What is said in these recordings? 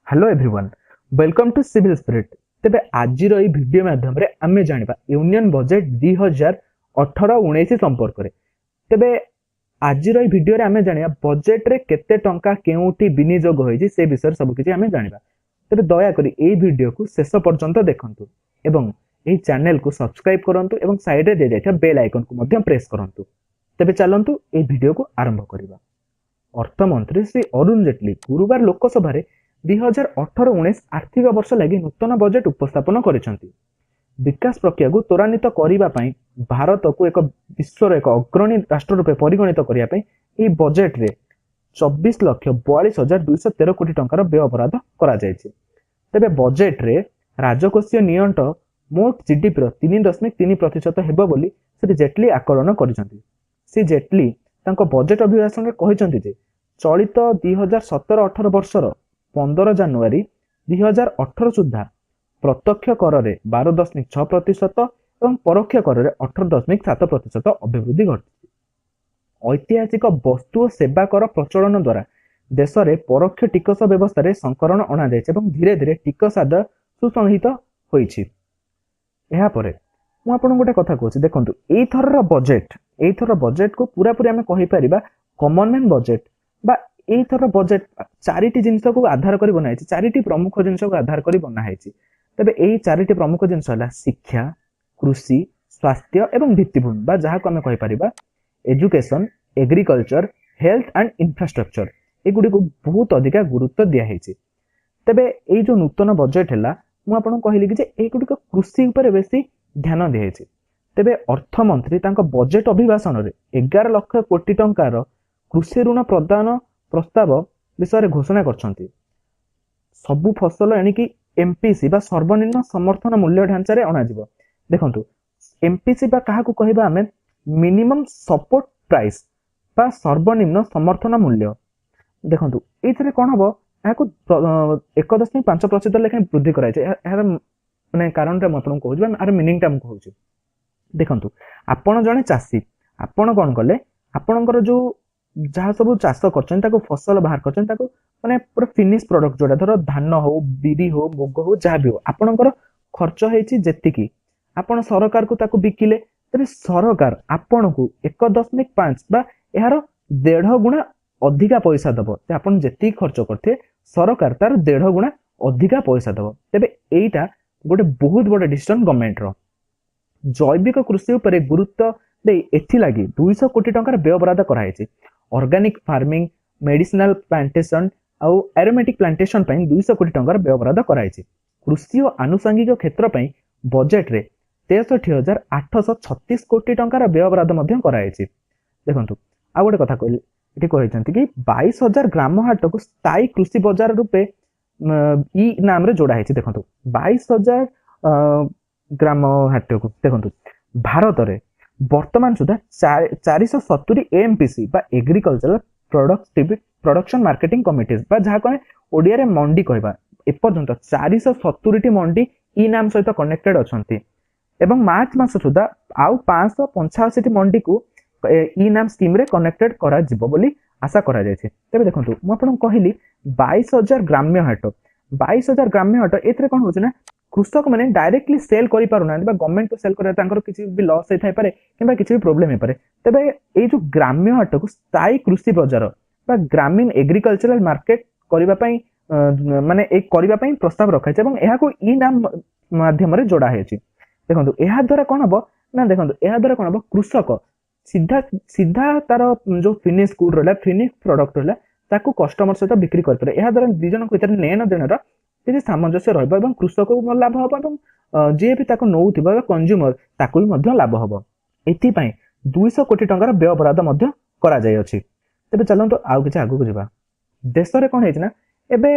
Hello everyone, welcome to civil spirit. तेबे आजिर ई video माध्यम रे आमे जानिबा यूनियन बजेट 2018-19 संपर्क रे। तेबे आजिर ई वीडियो रे आमे जानिबा बजेट रे केते टंका केउठी विनियोग होइछि से विषय सब किछि आमे जानिबा। तेबे दया करी ई वीडियो को शेष पर्यंत देखंतु एवं ई चैनल को सब्सक्राइब करंतु एवं साइड रे दे जाइथा बेल आइकन को मध्यम प्रेस करंतु। तेबे चलंतु ई वीडियो को आरंभ करिबा। अर्थमंत्री श्री अरुण जेटली गुरुवार लोकसभा 2018-19 आर्थिक वर्ष लगी नूतन बजेट उपस्थापन करिसेंती। विकास प्रक्रिया को त्वरान्वित करिबा पई भारत को एक विश्वर एक अग्रणी राष्ट्र रूपे परिगणित करिया पई ई बजेट रे 24,42,213 कोटी टंकार व्यय बराद करा जायछि। तबे बजेट रे राजकोषीय नियंट मोट जीडीपी रो 3.3% हेबो बोली श्री जेटली आकलन करिसेंती। श्री जेटली तांको बजेट अभिभाषण रे कहिसेंती जे चलित 2017-18 वर्षर 15 जानुआरी 2018 सुधा प्रत्यक्ष कर रे 12.6% और परोक्ष कर रे 18.7% अभिवृद्धि घटी। ऐतिहासिक वस्तु और सेवा कर प्रचलन द्वारा देश में परोक्ष टिकस व्यवस्था रे संकरण अणा जायछि एवं धीरे धीरे टिकस आदाय सुसंहित होइछि। एहा परे मु आपन गोटे कथा कहछि, देखंतु एई थर बजेट को पूरा पूरी आमे कहि परिबा कॉमन मैन बजेट बा एई थर बजेट चारिटी जिंस को आधार करी बना है। चारिटी प्रमुख जिंस को आधार करी बना है। तबे एई चारिटी प्रमुख जिंस हला शिक्षा, कृषि, स्वास्थ्य एवं भित्तिभूमि बा जहा को आमे कहि परिबा education, agriculture, health and infrastructure एगुडी को बहुत अधिक गुरुत्व दिया है। तबे एई जो नूतन बजेट हला मु आपन कहली कि जे एगुडी को कृषि ऊपर बेसी ध्यान दिया है। तेबे अर्थमंत्री तांको बजेट अभिभाषण रे 11 लाख कोटी टंकार कृषि ऋण प्रदान प्रस्ताव विषय रे घोषणा करछंती। सबु फसल यानी कि एमपीसी बा सर्वनिम्न समर्थन मूल्य ढांचा रे अणा जिवो। देखंतु एमपीसी बा काहा को कहिबा हमें मिनिमम सपोर्ट प्राइस बा सर्वनिम्न समर्थन मूल्य। देखंतु एथिरे कोन हबो याको 1.5% लेखा वृद्धि कराय छै। एहार माने कारण रे मतन कहू जे आर मीनिंग टा हम कहू छी। देखंतु आपण जने चासी आपण कोन कले आपणकर जो जहाँ सब चाष कर फसल बाहर कर माने पूरा फिनिश प्रोडक्ट जोड़ा धर धान हो, बिरी हो, मुग हो, जहाँ भी हो आपणकर खर्च होइछि जेतिकी आपण सरकार को ताको बिकिले तबे सरकार आपण को 1.5 बा यार 1.5 गुणा अधिका पैसा दबो। ते आपण जेति खर्च करथे सरकार तार 1.5 गुणा अधिका पैसा दबो। तबे एइटा गोटे बहुत बड़ डिसीजन गवर्नमेंट रो। जैविक कृषि उपरे गुरुत्व दे एथि लागि 200 कोटी टंकार व्यय बराद कराइछि। ऑर्गेनिक फार्मिंग, मेडिसिनल प्लांटेशन आउ एरोमेटिक प्लांटेशन पई 200 कोटी टंकार व्यय बराद कराइछि। कृषि और आनुषंगिक क्षेत्र पई बजेट रे 63,836 कोटी टंकार व्यय बराद मध्य कराइछि। देखंतु आ गोटे कथा कहली एठी कहिसंती कि 22,000 ग्राम हाट को स्थायी कृषि बाजार रूपे ई नाम रे जोड़ा हैछि। देखंतु 22,000 ग्राम हाट को देखंतु भारत रे वर्तमान सुधा 470 एमपीसी बा एग्रीकल्चरल प्रोडक्शन मार्केटिंग कमिटीज बा जहा को ओडिया रे मंडी कहबा एपर्यंत 470 टी मंडी ई नाम सहित कनेक्टेड अछंती एवं मार्च मास सुधा आउ 585 टी मंडी को ई नाम स्कीम रे कनेक्टेड करा जिवो बोली आशा करा जायछि। तबे देखंतु मु आपन कहली 22,000 ग्राम्य हाट 22,000 ग्राम्य हाट एथरे कोन होछ ना कृषक माने डायरेक्टली सेल करि पारुना बा गवर्नमेंट को सेल करे तांकर किछि भी लॉस हेथाय पारे किबा किछि भी प्रॉब्लम हे पारे। तबे ए जो ग्राम्य हाट को स्थायी कृषि बाजार बा ग्रामीण एग्रीकल्चरल मार्केट करिबा पई माने एक करिबा पई प्रस्ताव रखै छै एवं एहा को ई नाम माध्यम रे जोड़ा हेछि। देखंतु एहा द्वारा कोन हबो ना देखंतु एहा द्वारा कोन हबो कृषक सीधा सीधा तार जो फिनिश गुड रहला फिनिश प्रोडक्ट रहला ताकू कस्टमर सहित बिक्री कर पारे। एहा द्वारा दिजन को इतर लेन देन रा किछि सामंजस्य रहबो एवं कृषक को लाभ हबो एवं जे भी ताको नउथिबा कंज्यूमर ताको भी मध्य लाभ हबो। एथि पई 200 कोटी टंकार व्यय बराद मध्य करा जाय अछि। तबे चलंतु आउ किछि आगु को जिबा। देश रे कोन हेछि ना एबे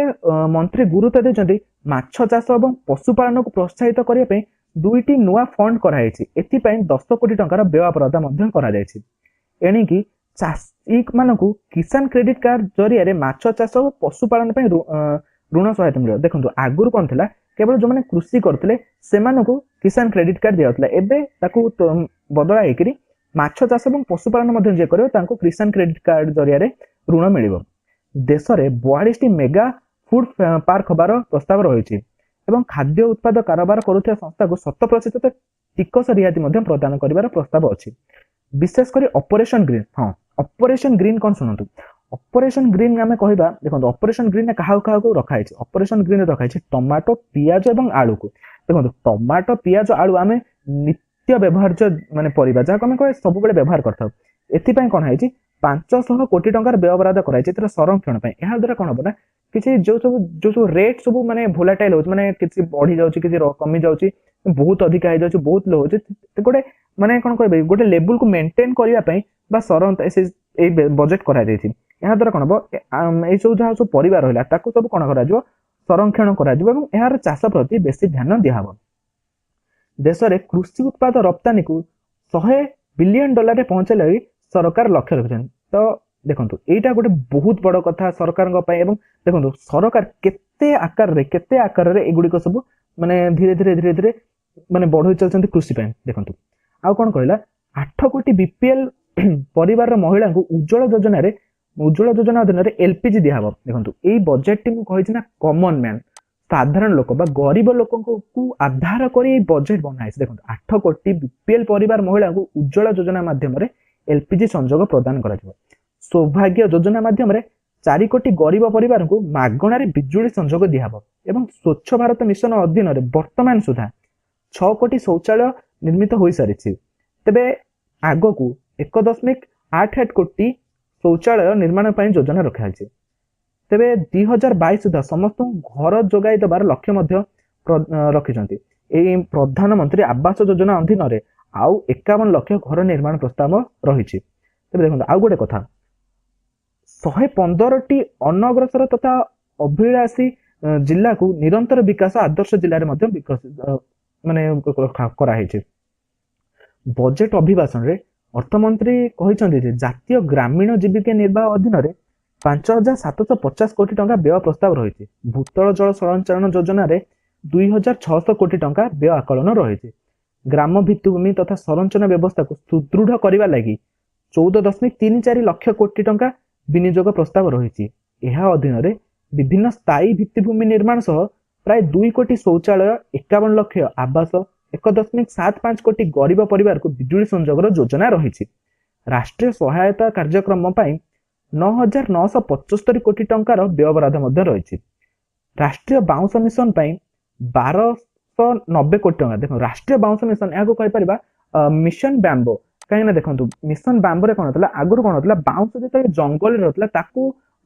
मंत्री गुरुत्व देछंती माछ चाष एवं पशुपालन को प्रोत्साहित करिया पई दुईटी नुआ फंड करा हेछि। एथि पई 10 कोटी टंकार व्यय बराद मध्य करा जायछि। एनी कि चाषी मानकु किसान क्रेडिट कार्ड जरिया रे माछ चाष और पशुपालन पई ऋण सहायता मिले। देखंतु आगुर कोन थिला केवल जो माने कृषि करथिले सेमानकु किसान क्रेडिट कार्ड दियाउतला एबे ताकू बदला हेकरी माछ चाष एवं पशुपालन मध्य जे करियो तांको किसान क्रेडिट कार्ड जरिया रे ऋण मिलिबो। देश रे 42 मेगा फूड पार्क हबार प्रस्ताव रही एवं खाद्य उत्पाद कारोबार करुवा संस्था को 100% टिकस रिहाती प्रदान कर प्रस्ताव अच्छी विशेषकर ऑपरेशन ग्रीन। हाँ ऑपरेशन ग्रीन कौन शुणु ऑपरेशन ग्रीन आम कहवा देखो ऑपरेशन ग्रीन क्या रखाई ऑपरेशन ग्रीन रखाई टमाटो पियाज और आलू को देखो टमाटो पियाज आलू आम नित्य व्यवहार्य माने परिबा जहाँ आम कह सब व्यवहार करता एपाई कौन है 500 कोटी टंकार व्ययबराद कराई संरक्षण यहाँ द्वारा कौन हम ना किसी जो सब रेट सब माने भोलाटाइल हो माने किसी बढ़ी जाऊँ कि कमी जाऊँ बहुत अधिक हो जाए बहुत लो हो गोटे माने कौन कह गोटे लेवल को मेंटेन करने बजेट करा यहाँ द्वारा कौन हम ये सब जहाँ सब परिवार रहा सब कौन कर संरक्षण कर चाष प्रति बेसी ध्यान दिहब। देश में कृषि उत्पाद रप्तानी को 100 बिलियन डॉलर पहुंचाइल सरकार लक्ष्य रखिछन। तो देखो यहाँ गोटे बहुत बड़ कथा सरकार देखो सरकार केते आकार रे एगुड़िक सब माने धीरे धीरे धीरे धीरे माने बढ़ई चलते कृषि देखो आउ कौन कहला 8 कोटी बीपीएल परिवार महिला को उज्ज्वल योजना अधीन एलपीजी दिहब। देखो यही बजेट टी मुझे ना कॉमन मैन साधारण लोक गरीब लोक को आधार कर बजेट बनाई देखो 8 कोटी बीपीएल परिवार महिला को उज्ज्वल योजना माध्यम एलपीजी संजोग प्रदान कर सौभाग्य योजना माध्यम 4 कोटी गरीब परिवार को मागणार बिजुली संजोग दिहब एवं स्वच्छ भारत मिशन अधीन वर्तमान सुधा 6 कोटी शौचालय निर्मित हो सारी तेबे आग को 1.88 कोटी शौचालय निर्माण योजना रखाई तेबे 2022 सुधा समस्त घर जोगाई देवार लक्ष्य रखिछंती। प्रधानमंत्री आवास योजना अधीन आउ 51 लाख घर निर्माण प्रस्ताव रही। तेबे देखो आउ गोटे कथा 115टी अनग्रसर तथा अभिलाषी जिला को निरंतर विकास आदर्श जिले में विकसित माने कराई। बजेट अभिभाषण रे अर्थमंत्री कहते जातीय ग्रामीण जीविका निर्वाह अधीन 5750 कोटी टंका व्यय प्रस्ताव रही। भूतल जल संचालन योजना 2600 कोटी टंका व्यय आकलन रही। ग्राम भित्तिभूमि तथा संरचना व्यवस्था को सुदृढ़ करने लगी 14.34 लाख कोटी टंका विनियोग प्रस्ताव रही। यह अधीन विभिन्न स्थायी भित्तिभूमि निर्माण सह प्राय 2 कोटी शौचालय 51 लाख आवास 1.75 कोटी गरीब परिवार को बिजुली संजोगर योजना रही। राष्ट्रीय सहायता कार्यक्रम 9,975 कोटी टंकार व्ययबराद रही। राष्ट्रीय बाउंस मिशन 1290 कोटी टंका देखो राष्ट्रीय बाउंस मिशन या कहीपर मिशन बैम्बो कहीं देखो मिशन बैम्बो कौन होता आगुरी कौन होता बाउंस जो जंगल रहा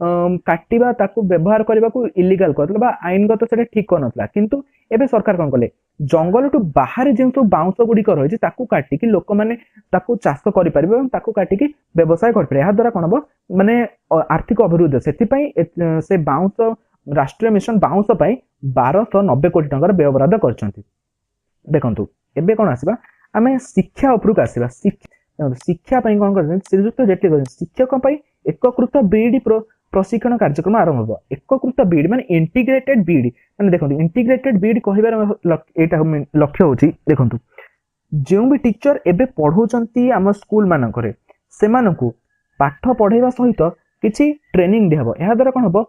काटिबा ताकू व्यवहार करने को इलीगल कर आईनगत से ठीक कर ना किंतु एबे सरकार कौन कले जंगल टू बाहर जो सब बाउंस गुड़िक रही काटिकी लोक मैंने चाष कर काटिकी व्यवसाय कर द्वारा कौन हम माने आर्थिक अभिवृद्धि से बाउंस राष्ट्रीय मिशन बाउंस 1290 कोटी टंकार व्ययबराद कर। देखो एबे कौन आसवा आम शिक्षा उपरक आसवा शिक्षा कौन कर श्रीजुक्त जेटली शिक्षक एकीकृत बीईडी प्रशिक्षण कार्यक्रम आरंभ होगा। एकीकृत बीईडी माने इंटीग्रेटेड बीईडी माने देखो इंटीग्रेटेड बीईडी कहबार एटा लक्ष्य होची देखो जो भी टीचर एबे पढ़ौचंती आम स्कूल मानकरे सेमानकु पाठ पढ़ाइबा सहित किछि ट्रेनिंग दिहबो। या द्वारा कोन हबो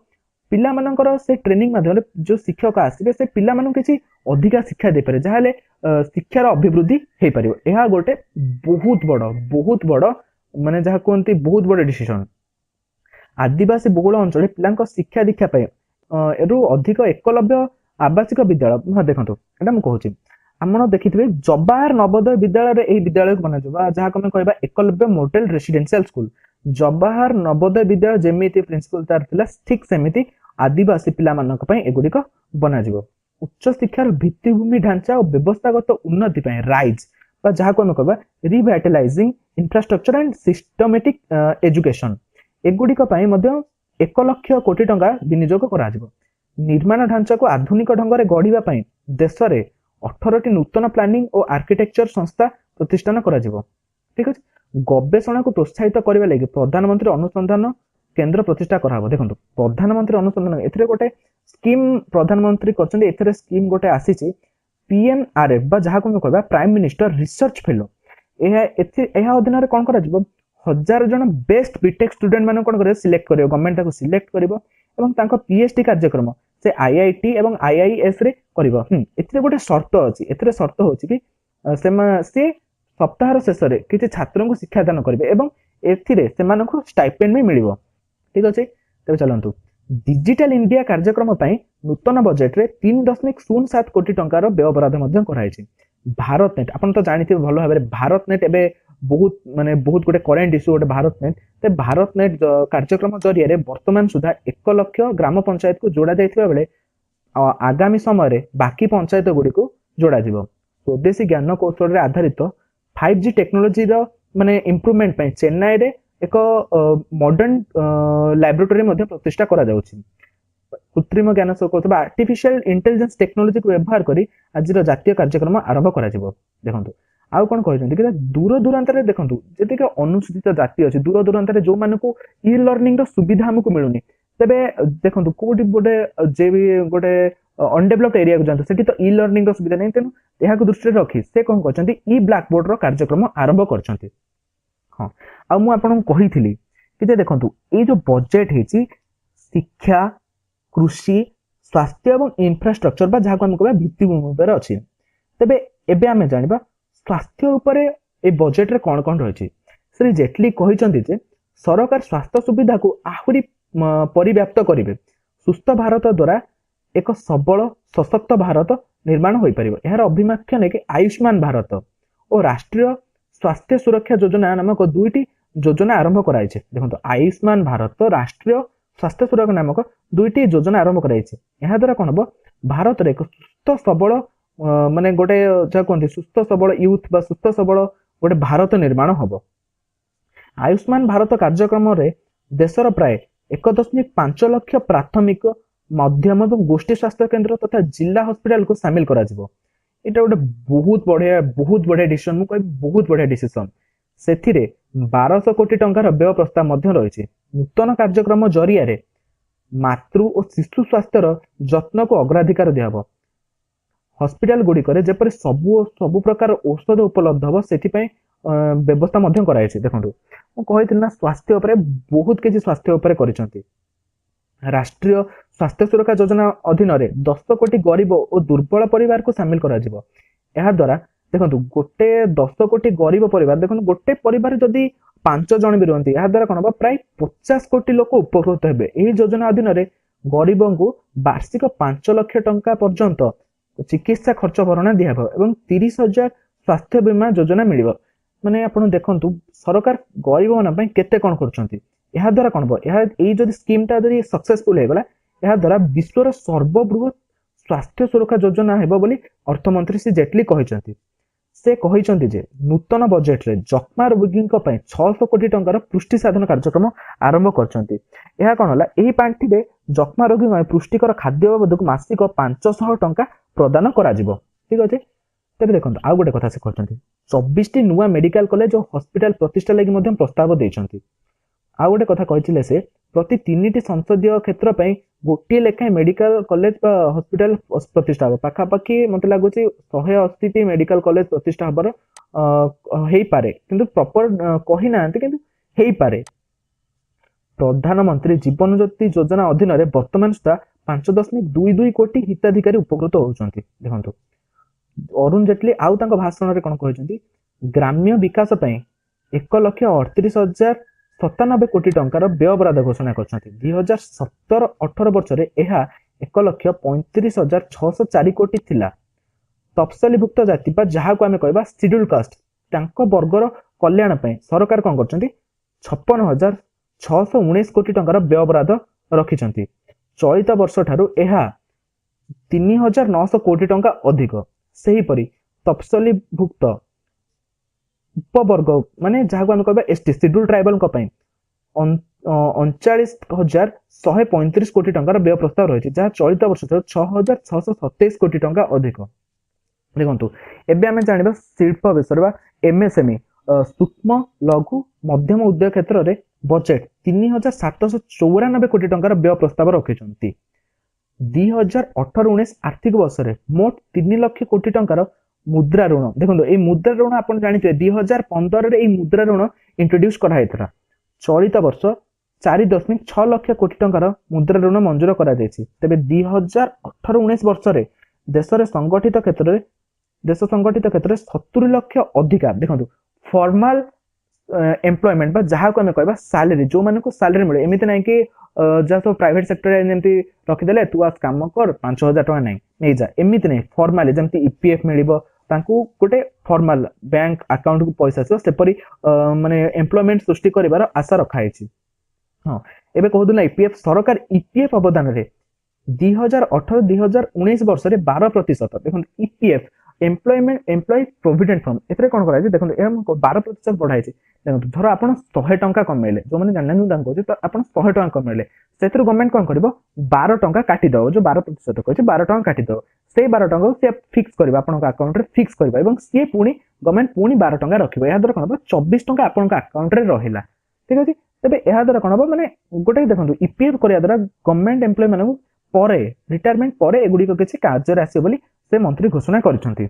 पिला मानकर से ट्रेनिंग माध्यम जो शिक्षक आसिबे से पिला मानन किछि अधिका शिक्षा दे पारे जहाले शिक्षार अभिवृद्धि हे परिबो। एहा गोटे बहुत बड़ माने जहा कोनती बहुत बड़ डिसीजन आदिवासी बहुल अंचल पिला शिक्षा दीक्षा एरू अधिक एकलव्य आवासिक विद्यालय हाँ देखो यहाँ मुझे कहूँ आम देखिए जवाहर नवोदय विद्यालय विद्यालय को बना जहाँ आम कह Eklavya model residential school Jawahar Navodaya Vidyalaya जमी प्रिंसिपल तार थिला ठीक सेमिति आदिवासी पिला एगुड़िक बना उच्च शिक्षार भित्तिभूमि ढांचा और व्यवस्थागत उन्नति राइज जहाँ को आम कह revitalising infrastructure and systematic education एगुड़िक 1 लाख कोटी टंका विनियोग करा निर्माण ढांचा को आधुनिक ढंग से गढ़ा देश में 18टी नूतन प्लानिंग और आर्किटेक्चर संस्था प्रतिष्ठान करा ठीक अच्छे। गवेषणा को प्रोत्साहित करने लगे प्रधानमंत्री अनुसंधान केंद्र प्रतिष्ठा करा। देखो प्रधानमंत्री अनुसंधान ए गोटे स्कीम प्रधानमंत्री कर स्कीम गोटे आसी पीएनआरएफ जहाँ को कह प्राइम मिनिस्टर रिसर्च फेलो यह अधीन कौन कर 1000 जन बेस्ट बीटेक स्टूडेंट मान कौन कर सिलेक्ट कर गवर्नमेंट सिलेक्ट कर पीएचडी कार्यक्रम से आईआईटी एवं आईआईएस रे करिवो एथिरे गोटे शर्त अछि एथिरे शर्त होछि कि से सप्ताहर शेष रे किछि छात्रन को शिक्षादान करिवे एवं एथिरे सेमानकु स्टाइपेंड भी मिलिवो ठीक अछि तबे चलंतु डिजिटल इंडिया कार्यक्रम पई नूतन बजेट रे 3.07 कोटी टंकार व्यय बराद मध्य कराइछि भारत नेट आपण तो जानिथिबे भलो भाबरे भारत नेट एबे बहुत गोटे करेंट इश्यू गोटे भारत नेट ते भारत नेट कार्यक्रम जरिया रे वर्तमान सुधा 1 लाख ग्राम पंचायत को जोड़ा जाइथिबा बेले आगामी समय रे बाकी पंचायत गुडी को जोड़ा जिवो स्वदेशी ज्ञान कौशल रे आधारित 5G टेक्नोलॉजी रो माने इंप्रूवमेंट पई चेन्नई रे एक मॉडर्न लैबोरेटरी मध्ये प्रतिष्ठा करा जाउछि कृत्रिम ज्ञान कौशल आर्टिफिशियल इंटेलिजेंस टेक्नोलॉजी को व्यवहार करी आज जातीय कार्यक्रम आरंभ करा जिवो देखंतु आउ कोन कहैछन्ति कि दूर दूरांत रे देखंतु जेते के अनुसूचित जाति अछि दूर दूरांत रे जो मानको ई लर्निंग रो सुविधा हमकु मिलुनी तबे देखंतु कोडी गोटे जे भी गोटे अनडेवलप्ड एरिया को जानतो सेठी तो ई लर्निंग रो सुविधा नै तेनु एहा को दृष्टि रखी से कोन कहछन्ति ई ब्लैक बोर्ड रो कार्यक्रम आरंभ करछन्ति हां आ मु आपन कहिथिली कि जे देखंतु ए जो बजेट हेची शिक्षा कृषि स्वास्थ्य एवं इंफ्रास्ट्रक्चर बा जहा को हम कहबा भित्तिभूमि पर अछि तबे एबे हमें जानिबा स्वास्थ्य उपरे ए बजेट रे कोन कोन रहिछि श्री जेटली कहिसंति जे सरकार स्वास्थ्य सुविधा को आहुरी परिव्याप्त करिवे सुस्थ भारत द्वारा एक सबल सशक्त भारत निर्माण होई परिबो एहार अभिमाख्य ने कि आयुष्मान भारत और राष्ट्रीय स्वास्थ्य सुरक्षा योजना नामक दुईटी योजना आरंभ कराइछे देखंतु आयुष्मान भारत राष्ट्रीय स्वास्थ्य सुरक्षा नामक दुईटी योजना आरंभ कराइछे एहा द्वारा कोन हबो भारत रे एक सुस्थ सबल माने गोटे जा कोनथि सुस्थ सबल यूथ बा सुस्थ सबल गोटे भारत निर्माण हबो आयुष्मान भारत कार्यक्रम रे देशर प्राय 1.5 लाख प्राथमिक मध्यम एवं गोष्ठी स्वास्थ्य केंद्र तथा जिला हॉस्पिटल को शामिल करा जिवो एटा गोटे बहुत बढ़िया डिसीजन मु कहि बहुत बढ़िया डिसीजन सेथिरे 1200 कोटी टंकार व्यय प्रस्ताव मध्य रहिछि नूतन कार्यक्रम जरिया रे मातृ और शिशु स्वास्थ्य रो जत्न को अग्राधिकार दियाबो हॉस्पिटल गुडी करे जेपर सब प्रकार औषध उपलब्ध हो सेति पय व्यवस्था मध्य कराइछि देखंतु मु कहिथिल ना स्वास्थ्य उपरे बहुत केजी स्वास्थ्य उपरे करिसंती राष्ट्रीय स्वास्थ्य सुरक्षा योजना अधीन रे 10 कोटी गरीब और दुर्बल परिवार को शामिल करा जिवो एहा द्वारा देखंतु गोटे 10 कोटी गरीब परिवार देखंतु गोटे परिवार जदी 5 जण भी रहंती एहा द्वारा कोन प्राय 50 कोटी लोक उपकृत हेबे एही योजना अधीन रे गरीबों को वार्षिक 5 लाख टंका पर्यंत चिकित्सा खर्च भरणा दियाबो एवं 30,000 स्वास्थ्य बीमा योजना मिलिबो माने आपण देखंतु सरकार गरीब मन पय केते कोन करछंती एहा द्वारा कोन बो एहा एई जदी स्कीम ता जदी सक्सेसफुल हेगला एहा द्वारा विश्वर सर्वबृहत स्वास्थ्य सुरक्षा योजना हेबो बोली अर्थमंत्री श्री जेटली कहिसंती से कहिसंती जे नूतन बजेट रे जक्मा रोगीक पय 600 कोटी टंकार पुष्टि साधन कार्यक्रम आरंभ करछंती एहा कोन होला एही पांठी रे जक्मा रोगी पय पुष्टिकर खाद्य बाबदक मासिक 500 टंका प्रदान करा जिवो ठीक अछि तबे देखंतु आ गोटे कथा से कहछंती 24 टी नुवा मेडिकल कॉलेज और हॉस्पिटल प्रतिष्ठा लागि मध्यम प्रस्ताव दैछंती आ गोटे कथा कहिथिले से प्रति 3टी संसदीय क्षेत्र पय गोटे लेखा मेडिकल कॉलेज बा हॉस्पिटल प्रतिष्ठा हो पाखा पाखी मते लागुची 180 टी मेडिकल कॉलेज प्रतिष्ठा हबर हेई पारे किंतु प्रॉपर कहि नांती किंतु हेई पारे प्रधानमंत्री जीवन ज्योति योजना अधीन रे वर्तमान सुधा 5.22 कोटी हिताधिकारी उपकृत होउछंती देखंतु अरुण जेटली आउ तांको भाषण रे कोन कहिसंती ग्राम्य विकास पय 1,38,97 कोटी टंकार व्यय बराद घोषणा करछंती 2017-18 वर्ष रे एहा 1,35,604 कोटी थिला तफसिलीभुक्त जाति बा जहा को हमें कहबा शेड्यूल कास्ट तांको वर्गर कल्याण पय सरकार कोन करछंती 56,619 कोटी टंकार व्यय बराद रखिछंती चलित वर्ष ठारू एहा 3,900 कोटी टंका अधिक सही परी तफसिलीभुक्त उपवर्ग माने जहा को हम कहबा एसटी शेड्यूल ट्राइबल को पय 39,135 कोटी टंकार व्यय प्रस्ताव रहिछि जहा चलित वर्ष ठारू 6,627 कोटी टंका अधिक देखंतु एबे हमें जानिबा शिल्प विषय बा एमएसएमई सूक्ष्म लघु मध्यम उद्योग क्षेत्र रे बजेट 3,794 कोटी टंकार व्यय प्रस्ताव रखिछंती 2018-19 आर्थिक वर्ष रे मोट 3 लाख कोटी टंकार मुद्रा ऋण देखो ये मुद्रा ऋण आप जानी 2015 रे मुद्रा ऋण इंट्रोड्यूस करा चलित वर्ष 4.6 ଲକ୍ଷ କୋଟି ଟଙ୍କାର ମୁଦ୍ରା ଋଣ ମଞ୍ଜୁର କରାଯାଇଛି। ତେବେ 2018-19 ବର୍ଷରେ ଦେଶ ସଂଗଠିତ କ୍ଷେତ୍ରରେ 70 ଲକ୍ଷ ଅଧିକା ଦେଖନ୍ତୁ ଫର୍ମାଲ एम्प्लॉयमेंट बा जहाँ को आम कह सालेरी जो मान को सालेरी मिले एमती ना कि जहाँ सब प्राइवेट सेक्टर जमी रखीदे तू आज कम कर 5,000 टका नहीं जा एमती नहीं फॉर्माली जमी ईपीएफ मिल गोटे फॉर्माल बैंक अकाउंट को पैसा आसपरी माने एम्प्लॉयमेंट सृष्टि कर आशा रखाई। हाँ एवं कहूँ ईपीएफ सरकार ईपीएफ अवदान 2018-2019 वर्ष 12% देखो ईपीएफ एम्प्लॉय प्रोविडेंट फंड एथे कौन कर देखो 12% बढ़ाई देखो धर आप 100 टंका कमेले जो मैंने जाना कहते तो आप 100 टंका कमेले से गवर्नमेंट कौन कर 12 टंका काटिदेव जो 12% कहते 12 टंका काटिदेव से 12 टंका सी फिक्स कर अकाउंट फिक्स कर सी पुणी गवर्नमेंट पुणी 12 टंका रखिए यहाँ द्वारा कौन हम 24 टंका आपंक अकाउंट में रहा ठीक अच्छे तेज यह द्वारा कौन हम मैंने गोटे देखो ईपीएफ करने द्वारा गवर्नमेंट एम्प्लॉय मान रिटायरमेंट पर एगुड़िक किसी कार्य आसो से मंत्री घोषणा करछंती।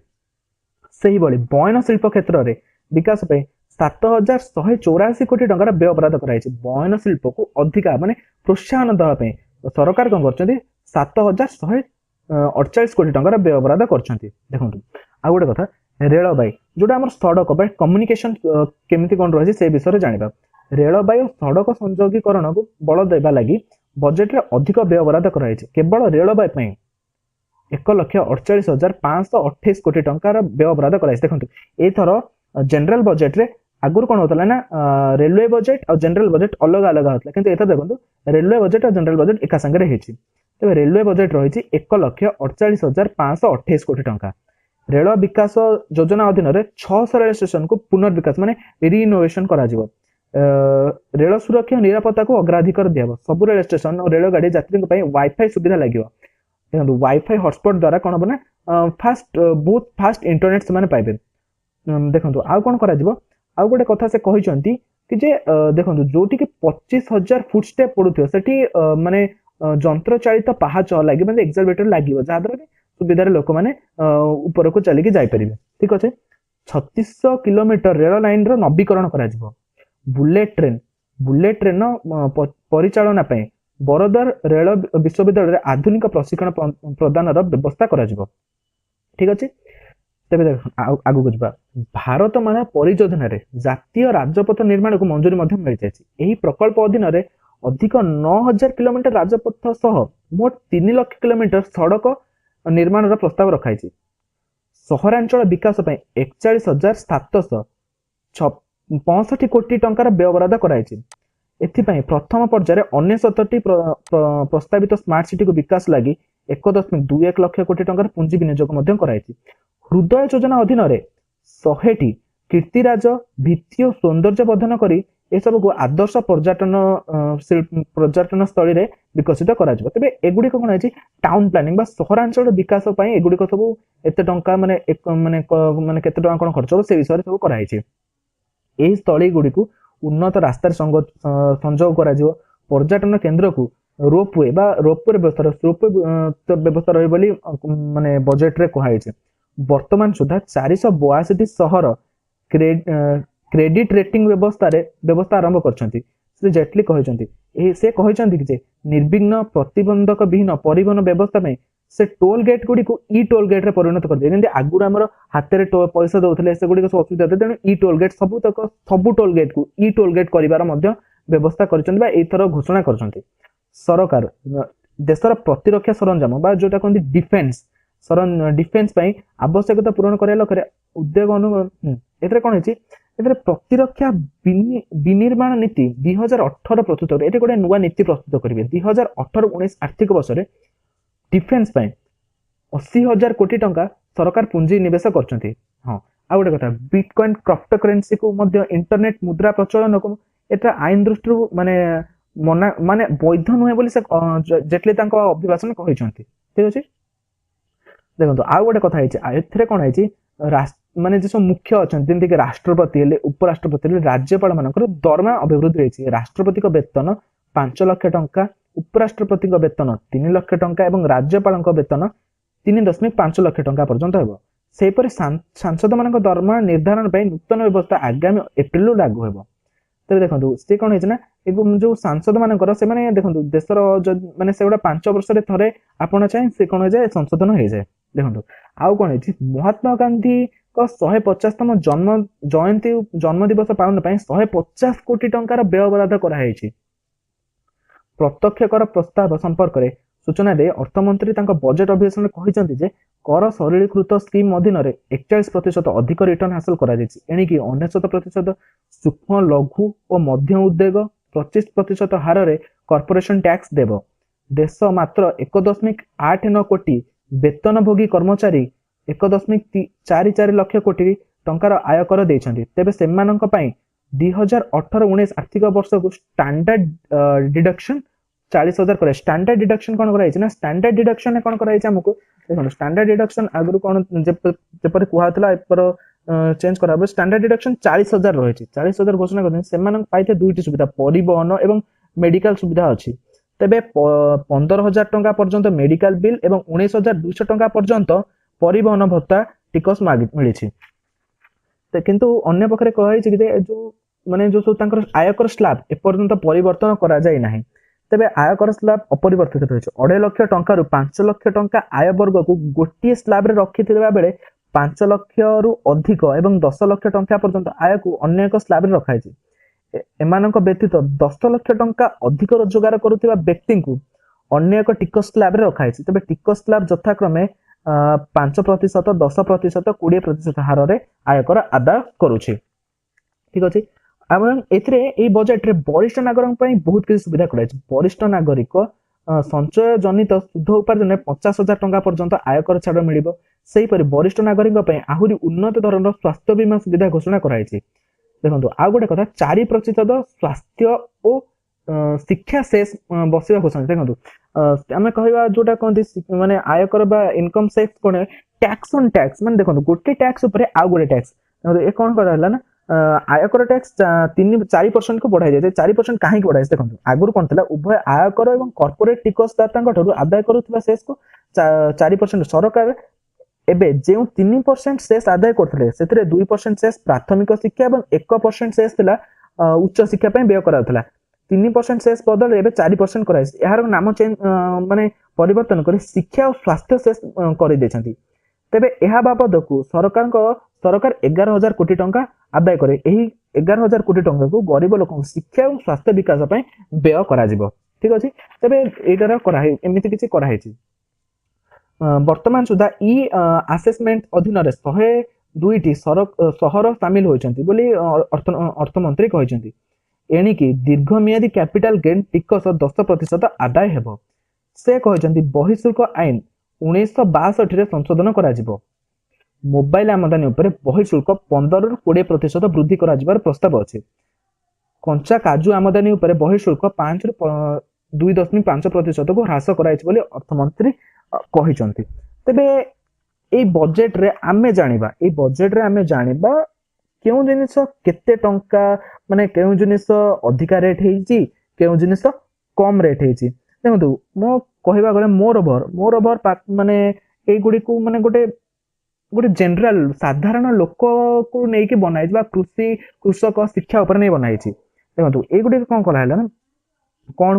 सेही बळी बयन शिल्प क्षेत्र में विकास पे 7,184 कोटी टंकार व्यय अपराध कराई बयन शिल्प को अधिका माने प्रोत्साहन देवाई सरकार कौन कर 7,148 कोटी टंकार व्यय अपराध करछंती। देखंतु आ गोटे कथा रेलबाई जोटा आम सड़क बा कम्युनिकेशन केमिति कौन रही से विषय जानिबा रेलबाई और सड़क संयोगीकरण को बल देवा लगी बजेट रे अधिक व्यय अपराध कराई केवल रेलबाई 1,48,528 कोटी टंकार व्यय अपराध कराई। देखो एथर जनरल बजेट रे आगुर कौन होता ना रेलवे बजेट और जनरल बजेट अलग अलग होता किंतु एथर देखो रेलवे बजेट और जनरल बजेट एका संगे होती तेज रेलवे बजेट रही 1,48,528 कोटी टंका। रेल विकास योजना अधीन 600 रेल स्टेशन को पुनर्विकास माने रिइनोवेशन करा रेल सुरक्षा और निरापत्ता को अग्राधिकार दिया सब रेल स्टेशन और रेलगाड़ी यात्री वाईफाई सुविधा लगे देखो वाईफाई हॉटस्पॉट द्वारा कौन हम ना बहुत फास्ट इंटरनेट से पाइबे। देखो आउ कौन करा आउ गोटे कथा से कहते कि जे देखो जोटि 25,000 फुट स्टेप पड़ुथो सेठी माने जंत्र चालित पहाच लगे मतलब एक्सलरेटर लगे जहाद्वारा सुविधा लोक मैंने ऊपर को चलिकी जापर ठीक अच्छे। 3600 किलोमीटर रेल लाइन नवीकरण करा बुलेट ट्रेन परिचालना बरदार रेल विश्वविद्यालय आधुनिक प्रशिक्षण प्रदान व्यवस्था करा ठीक अच्छे। तेज आगू को जा भारत माला परियोजना जातीय राजपथ निर्माण को मंजूरी मिल जाए प्रकल्प अधीन अधिक 9,000 किलोमीटर राजपथ सह मोट 3 लाख किलोमीटर सड़क निर्माण प्रस्ताव रखाई सहरांचल विकास 41,765 कोटी टंकार व्यय अपराध कराई एथिपाई प्रथम पर्यायर 69 प्रस्तावित स्मार्ट सिटी को विकास लगी 1.21 लाख कोटी टंकार पुंजी विनियोग कराई। हृदय योजना अधीन 100टी कीर्तिराज भित्ति और सौंदर्य वर्धन करी सब को आदर्श पर्यटन स्थली रे विकसित करा तेबे एगुडी कोन है टाउन प्लानिंग बा सहरांचल विकास पई एगुडी को सब एते टंका माने माने माने केते टंका कोन खर्च हो से विषय सब कराई छै। एही स्थली गुडी को उन्नत रास्ता संजोग करा पर्यटन केन्द्र को रोपवे व्यवस्था रही बोली माने बजेट रे कहै छै। वर्तमान सुधा 482 सहर क्रेडिट रेटिंग व्यवस्था आरंभ करछंती श्री जेटली कहते से कहते कि निर्विघ्न प्रतिबंधक विहीन परिवहन व्यवस्था में से टोल गेट गुड़ी को ई टोल गेट रे परिणत कर दिए आगुर आमर हाथ में पैसा दौले से गुड़ी सब असुविधा तेणु ई टोल गेट सबू टोल गेट को ई टोल गेट कर व्यवस्था कर घोषणा कर सरकार देशर प्रतिरक्षा सरंजाम बा जोटा कहते डिफेन्स आवश्यकता पूरण करने लक्ष्य उद्योग एथरे कौन है प्रतिरक्षा विनिर्माण नीति 2018 प्रस्तुत ये गोटे नुआ नीति प्रस्तुत करेंगे 2018-19 आर्थिक वर्ष में डिफेन्स 80,000 कोटी टंका सरकार पुंजी निवेश करछंती। हाँ आ गोटे कथा बिटकॉइन क्रिप्टो करेंसी को इंटरनेट मुद्रा प्रचलन को एटा आईन दृष्टि माने मना माने वैध नुहे बोली से जेटली अभिभाषण कहते ठीक अच्छे। देखो आ गोटे कथा एथरे कौन है माने जो मुख्य अच्छा जमीक राष्ट्रपति उपराष्ट्रपति राज्यपाल मान दरमा अभिवृद्धि रही राष्ट्रपति वेतन 5 लाख टंका उपराष्ट्रपति वेतन 3 लाख टंका और राज्यपाल वेतन 3.5 लाख टंका पर्यंत हो। सेपरि सांसद मान दरमा निर्धारण नूतन व्यवस्था आगामी एप्रिल लागू हो। ତେବେ ଦେଖନ୍ତୁ ସେ କ'ଣ ହେଇଛି ନା ଯୋଉ ସାଂସଦ ମାନଙ୍କର ସେମାନେ ଦେଖନ୍ତୁ ଦେଶର ମାନେ ସେଗୁଡ଼ା 5 ବର୍ଷରେ ଥରେ ଆପଣ ଚାହେଁ ସେ କ'ଣ ହେଇଯାଏ ସଂଶୋଧନ ହେଇଯାଏ। ଦେଖନ୍ତୁ ଆଉ କ'ଣ ହେଇଛି ମହାତ୍ମା ଗାନ୍ଧୀଙ୍କ 150ତମ ଜନ୍ମ ଦିବସ ପାଳନ ପାଇଁ 150 କୋଟି ଟଙ୍କାର ବ୍ୟୟବରାଦ କରାଯାଇଛି। ପ୍ରତ୍ୟକ୍ଷ କର ପ୍ରସ୍ତାବ ସମ୍ପର୍କରେ ସୂଚନା ଦେଇ ଅର୍ଥମନ୍ତ୍ରୀ ତାଙ୍କ ବଜେଟ୍ ଅଭିଭାଷଣରେ କହିଛନ୍ତି ଯେ କର ସରଳୀକୃତ ସ୍କିମ୍ ଅଧୀନରେ 41% ଅଧିକ ରିଟର୍ଣ୍ଣ ହାସଲ କରାଯାଇଛି। ଏଣିକି 99% ସୂକ୍ଷ୍ମ ଲଘୁ ଓ ମଧ୍ୟ ଉଦ୍ୟୋଗ 25% ହାରରେ କର୍ପୋରେସନ ଟ୍ୟାକ୍ସ ଦେବ। ଦେଶ ମାତ୍ର 1.89 କୋଟି ବେତନଭୋଗୀ କର୍ମଚାରୀ 1.44 ଲକ୍ଷ କୋଟି ଟଙ୍କାର ଆୟକର ଦେଇଛନ୍ତି। ତେବେ ସେମାନଙ୍କ ପାଇଁ 2018-19 ଆର୍ଥିକ ବର୍ଷକୁ ଷ୍ଟାଣ୍ଡାର୍ଡ ଡିଡକ୍ସନ 40,000 କରାଯାଇଛି। ଷ୍ଟାଣ୍ଡାର୍ଡ ଡିଡକ୍ସନ କ'ଣ କରାଯାଇଛି ନା ଷ୍ଟାଣ୍ଡାର୍ଡ ଡିଡକ୍ସନରେ କ'ଣ କରାଯାଇଛି ଆମକୁ ଦେଖନ୍ତୁ ଷ୍ଟାଣ୍ଡାର୍ଡ ଡିଡକ୍ସନ ଆଗରୁ କ'ଣ ଯେପରି କୁହାଥିଲା ଏପର ଚେଞ୍ଜ କରାହବ। ଷ୍ଟାଣ୍ଡାର୍ଡ ଡିଡକ୍ସନ 40,000 ରହିଛି। 40,000 ଘୋଷଣା କରିଛନ୍ତି। ସେମାନଙ୍କୁ ପାଇଥିବା ଦୁଇଟି ସୁବିଧା ପରିବହନ ଏବଂ ମେଡିକାଲ ସୁବିଧା ଅଛି। ତେବେ 15,000 ଟଙ୍କା ପର୍ଯ୍ୟନ୍ତ ମେଡିକାଲ ବିଲ୍ ଏବଂ 19,200 ଟଙ୍କା ପର୍ଯ୍ୟନ୍ତ ପରିବହନ ଭତ୍ତା ଟିକସ ମିଳିଛି। କିନ୍ତୁ ଅନ୍ୟ ପକ୍ଷରେ କୁହାଯାଇଛି କି ଯେ ଯୋଉ ସବୁ ତାଙ୍କର ଆୟକର ସ୍ଲାବ ଏପର୍ଯ୍ୟନ୍ତ ପରିବର୍ତ୍ତନ କରାଯାଇ ନାହିଁ। ତେବେ ଆୟକର ସ୍ଲାବ ଅପରିବର୍ତ୍ତିତ ରହିଛି। 2.5 ଲକ୍ଷ ଟଙ୍କାରୁ 5 ଲକ୍ଷ ଟଙ୍କା ଆୟ ବର୍ଗକୁ ଗୋଟିଏ ସ୍ଲାବରେ ରଖିଥିବା ବେଳେ 5 ଲକ୍ଷରୁ ଅଧିକ ଏବଂ 10 ଲକ୍ଷ ଟଙ୍କା ପର୍ଯ୍ୟନ୍ତ ଆୟକୁ ଅନ୍ୟ ଏକ ସ୍ଲାବରେ ରଖାଯାଇଛି। ଏମାନଙ୍କ ବ୍ୟତୀତ 10 ଲକ୍ଷ ଟଙ୍କା ଅଧିକ ରୋଜଗାର କରୁଥିବା ବ୍ୟକ୍ତିଙ୍କୁ ଅନ୍ୟ ଏକ ଟିକସ ସ୍ଲାବରେ ରଖାଯାଇଛି। ତେବେ ଟିକସ ସ୍ଲାବ ଯଥାକ୍ରମେ 5%, 10%, 20% ହାରରେ ଆୟକର ଆଦାୟ କରୁଛି। ଠିକ ଅଛି। ଏବଂ ଏଥିରେ ଏଇ ବଜେଟରେ ବରିଷ୍ଠ ନାଗରିକଙ୍କ ପାଇଁ ବହୁତ କିଛି ସୁବିଧା କରାଯାଇଛି। ବରିଷ୍ଠ ନାଗରିକ ସଞ୍ଚୟ ଜନିତ ସୁଧ ଉପାର୍ଜନରେ 50,000 ଟଙ୍କା ପର୍ଯ୍ୟନ୍ତ ଆୟକର ଛାଡ଼ ମିଳିବ। ସେହିପରି ବରିଷ୍ଠ ନାଗରିକଙ୍କ ପାଇଁ ଆହୁରି ଉନ୍ନତ ଧରଣର ସ୍ୱାସ୍ଥ୍ୟ ବୀମା ସୁବିଧା ଘୋଷଣା କରାଯାଇଛି। ଦେଖନ୍ତୁ ଆଉ ଗୋଟେ କଥା 4% ସ୍ୱାସ୍ଥ୍ୟ ଓ ଶିକ୍ଷା ସେସ୍ ବସିବା ଘୋଷଣା। ଦେଖନ୍ତୁ ଆମେ କହିବା ଯୋଉଟା କହନ୍ତି ମାନେ ଆୟକର ବା ଇନକମ ସେସ୍ କ'ଣ ଟ୍ୟାକ୍ସ ଅନ୍ ଟ୍ୟାକ୍ସ ମାନେ ଦେଖନ୍ତୁ ଗୋଟେ ଟ୍ୟାକ୍ସ ଉପରେ ଆଉ ଗୋଟେ ଟ୍ୟାକ୍ସ। ଏ କ'ଣ କରାହେଲା ନା ଆୟକର ଟ୍ୟାକ୍ସ 4% କୁ ବଢାଯାଇଛି। 4% କାହିଁକି ବଢାଯାଇଛି ଦେଖନ୍ତୁ ଆଗରୁ କ'ଣ ଥିଲା ଉଭୟ ଆୟକର ଏବଂ କର୍ପୋରେଟ ଟିକସଦାତାଙ୍କ ଠାରୁ ଆଦାୟ କରୁଥିବା ସେସ୍କୁ 4% ସରକାର ଏବେ ଯେଉଁ 3% ସେସ୍ ଆଦାୟ କରୁଥିଲେ ସେଥିରେ 2% ସେସ୍ ପ୍ରାଥମିକ ଶିକ୍ଷା ଏବଂ 1% ସେସ୍ ଥିଲା ଉଚ୍ଚ ଶିକ୍ଷା ପାଇଁ ବ୍ୟୟ କରାଯାଉଥିଲା। 3% ସେସ୍ ବଦଳରେ ଏବେ 4% କରାଯାଇଛି। ଏହାର ନାମ ମାନେ ପରିବର୍ତ୍ତନ କରି ଶିକ୍ଷା ଓ ସ୍ୱାସ୍ଥ୍ୟ ସେସ୍ କରିଦେଇଛନ୍ତି। ତେବେ ଏହା ବାବଦକୁ ସରକାର 11,000 କୋଟି ଟଙ୍କା ଆଦାୟ କରେ। ଏହି 11,000 କୋଟି ଟଙ୍କାକୁ ଗରିବ ଲୋକଙ୍କ ଶିକ୍ଷା ଏବଂ ସ୍ୱାସ୍ଥ୍ୟ ବିକାଶ ପାଇଁ ବ୍ୟୟ କରାଯିବ। ଠିକ ଅଛି। ତେବେ ଏଇଟାର ଏମିତି କିଛି କରାହେଇଛି। ବର୍ତ୍ତମାନ ସୁଦ୍ଧା ଇ ଆସେସମେଣ୍ଟ ଅଧୀନରେ 102ଟି ସହର ସାମିଲ ହୋଇଛନ୍ତି ବୋଲି ଅର୍ଥମନ୍ତ୍ରୀ କହିଛନ୍ତି। ଏଣିକି ଦୀର୍ଘମିଆଦୀ କ୍ୟାପିଟାଲ ଗେନ୍ ଟିକସ 10% ଆଦାୟ ହେବ। ସେ କହିଛନ୍ତି ବହିଃଶୁଳ୍କ ଆଇନ 1962ରେ ସଂଶୋଧନ କରାଯିବ। ମୋବାଇଲ ଆମଦାନୀ ଉପରେ ବହିଃଶୁଳ୍କ 15ରୁ 20% ବୃଦ୍ଧି କରାଯିବାର ପ୍ରସ୍ତାବ ଅଛି। କଞ୍ଚା କାଜୁ ଆମଦାନୀ ଉପରେ ବହିଃଶୁଳ୍କ 5ରୁ 2.5%କୁ ହ୍ରାସ କରାଯାଇଛି ବୋଲି ଅର୍ଥମନ୍ତ୍ରୀ କହିଛନ୍ତି। ତେବେ ଏଇ ବଜେଟରେ ଆମେ ଜାଣିବା କେଉଁ ଜିନିଷ କେତେ ଟଙ୍କା ମାନେ କେଉଁ ଜିନିଷ ଅଧିକା ରେଟ୍ ହେଇଛି କେଉଁ ଜିନିଷ କମ ରେଟ୍ ହେଇଛି। ଦେଖନ୍ତୁ ମୁଁ କହିବା ଗଲେ ମୋର ମାନେ ଏଇଗୁଡ଼ିକୁ ମାନେ ଗୋଟେ ଜେନେରାଲ ସାଧାରଣ ଲୋକକୁ ନେଇକି ବନାହେଇଛି ବା କୃଷକ ଶିକ୍ଷା ଉପରେ ନେଇ ବନାହେଇଛି। ଦେଖନ୍ତୁ ଏଇଗୁଡ଼ିକ କ'ଣ କରାହେଲା ନା କ'ଣ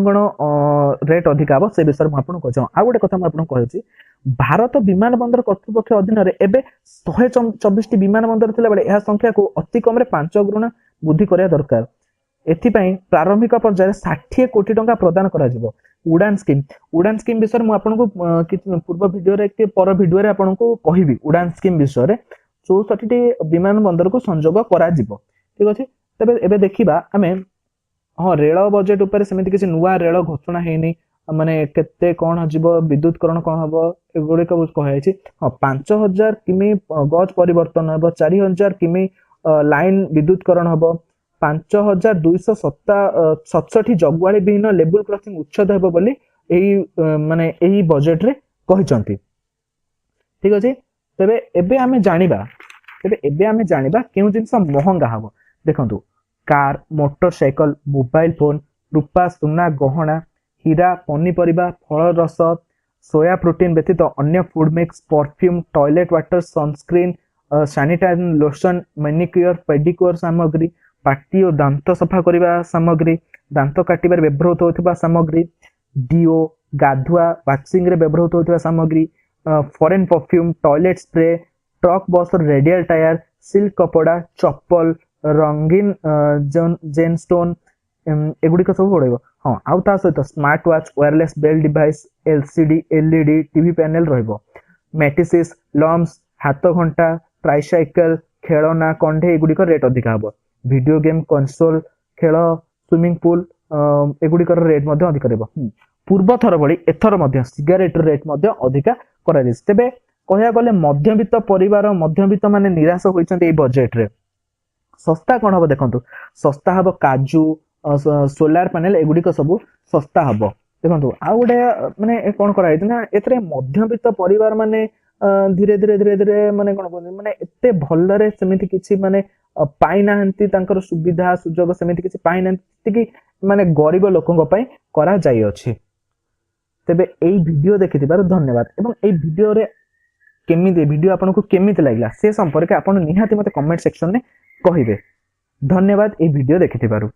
ରେଟ୍ ଅଧିକା ହବ ସେ ବିଷୟରେ ମୁଁ ଆପଣଙ୍କୁ କହୁଛି। ଆଉ ଗୋଟେ କଥା ମୁଁ ଆପଣଙ୍କୁ କହୁଛି ଭାରତ ବିମାନ ବନ୍ଦର କର୍ତ୍ତୃପକ୍ଷ ଅଧୀନରେ ଏବେ 124ଟି ବିମାନ ବନ୍ଦର ଥିଲାବେଳେ ଏହା ସଂଖ୍ୟାକୁ ଅତି କମରେ 5 ଗୁଣା ବୃଦ୍ଧି କରିବା ଦରକାର। ଏଥିପାଇଁ ପ୍ରାରମ୍ଭିକ ପର୍ଯ୍ୟାୟରେ 60 କୋଟି ଟଙ୍କା ପ୍ରଦାନ କରାଯିବ। ଉଡ଼ାନ ସ୍କିମ୍ ବିଷୟରେ ମୁଁ ଆପଣଙ୍କୁ ପୂର୍ବ ଭିଡ଼ିଓରେ ପର ଭିଡ଼ିଓରେ ଆପଣଙ୍କୁ କହିବି। ଉଡ଼ାନ ସ୍କିମ୍ ବିଷୟରେ 64ଟି ବିମାନ ବନ୍ଦରକୁ ସଂଯୋଗ କରାଯିବ। ଠିକ ଅଛି। ତେବେ ଏବେ ଦେଖିବା ଆମେ ରେଳ ବଜେଟ୍ ଉପରେ ସେମିତି କିଛି ନୂଆ ରେଳ ଘୋଷଣା ହେଇନି। ମାନେ କେତେ କ'ଣ ଯିବ ବିଦ୍ୟୁତକରଣ କ'ଣ ହବ ଏଗୁଡିକ କୁହାଯାଇଛି। 5,000 କିମି ଗଜ ପରିବର୍ତ୍ତନ ହେବ। 4,000 କିମି ଲାଇନ ବିଦ୍ୟୁତକରଣ ହବ। 5,267 ଜଗୁଆଳି ବିହୀନ ଲେବୁଲ କ୍ରସିଂ ଉଚ୍ଛେଦ ହେବ ବୋଲି ଏହି ବଜେଟରେ କହିଛନ୍ତି। ଠିକ ଅଛି। ତେବେ ଏବେ ଆମେ ଜାଣିବା କେଉଁ ଜିନିଷ ମହଙ୍ଗା ହବ। ଦେଖନ୍ତୁ car, motor cycle, mobile phone, ରୂପା, ସୁନା, ଗହଣା, ହୀରା, ପନିପରିବା, ଫଳ ରସ, ସୋୟା ପ୍ରୋଟିନ ବ୍ୟତୀତ ଅନ୍ୟ food mix, perfume, toilet water, sunscreen, sanitiser lotion, manicure, pedicure ସାମଗ୍ରୀ, ପାଟି ଓ ଦାନ୍ତ ସଫା କରିବା ସାମଗ୍ରୀ, ଦାନ୍ତ କାଟିବାରେ ବ୍ୟବହୃତ ହେଉଥିବା ସାମଗ୍ରୀ, ଡିଓ, ଗାଧୁଆ ୱାକ୍ସିଂରେ ବ୍ୟବହୃତ ହେଉଥିବା ସାମଗ୍ରୀ, foreign perfume, toilet spray, truck bus radial tyre, silk କପଡ଼ା, ଚପଲ, ରଙ୍ଗୀନ ଜେନ୍ ଷ୍ଟୋନ୍, ଏଗୁଡିକ ସବୁ ପଡିବ। ହଁ, ଆଉ ତା ସହିତ smart watch, wireless bell device, LCD, LED TV panel ରହିବ। ମେଟିସିସ୍, ଲମ୍ସ, ହାତ ଘଣ୍ଟା, ଟ୍ରାଇସାଇକେଲ, ଖେଳନା, କଣ୍ଢେଇ ଏଗୁଡିକ ରେଟ୍ ଅଧିକା ହବ। ଭିଡିଓ ଗେମ୍, କନସୋଲ ଖେଳ, ସୁଇମିଂ ପୁଲ ଏଗୁଡିକର ରେଟ୍ ମଧ୍ୟ ଅଧିକ ରହିବ। ପୂର୍ବ ଥର ଭଳି ଏଥର ମଧ୍ୟ ସିଗାରେଟର ରେଟ୍ ମଧ୍ୟ ଅଧିକା କରାଯାଇଛି। ତେବେ କହିବାକୁ ଗଲେ ମଧ୍ୟବିତ୍ତ ପରିବାର, ମଧ୍ୟବିତ୍ତ ମାନେ ନିରାଶ ହୋଇଛନ୍ତି ଏଇ ବଜେଟରେ। ଶସ୍ତା କଣ ହବ ଦେଖନ୍ତୁ, ଶସ୍ତା ହବ କାଜୁ, ସୋଲାର ପ୍ୟାନେଲ ଏଗୁଡିକ ସବୁ ଶସ୍ତା ହବ। ଦେଖନ୍ତୁ ଆଉ ଗୋଟେ ମାନେ କଣ କରାଯାଇଛି ନା, ଏଥିରେ ମଧ୍ୟବିତ୍ତ ପରିବାର ମାନେ ଧୀରେ ଧୀରେ ମାନେ କଣ କୁହନ୍ତି, ମାନେ ଏତେ ଭଲରେ ସେମିତି କିଛି ମାନେ ପାଇନାହାନ୍ତି, ତାଙ୍କର ସୁବିଧା ସୁଯୋଗ ସେମିତି କିଛି ପାଇନାହାନ୍ତି ଯେତିକି ମାନେ ଗରିବ ଲୋକଙ୍କ ପାଇଁ କରାଯାଇଅଛି। ତେବେ ଏଇ ଭିଡିଓ ଦେଖିଥିବାରୁ ଧନ୍ୟବାଦ, ଏବଂ ଏଇ ଭିଡିଓରେ ଭିଡିଓ ଆପଣଙ୍କୁ କେମିତି ଲାଗିଲା ସେ ସମ୍ପର୍କେ ଆପଣ ନିହାତି ମତେ କମେଣ୍ଟ ସେକ୍ସନରେ କହିବେ। ଧନ୍ୟବାଦ ଏଇ ଭିଡିଓ ଦେଖିଥିବାରୁ।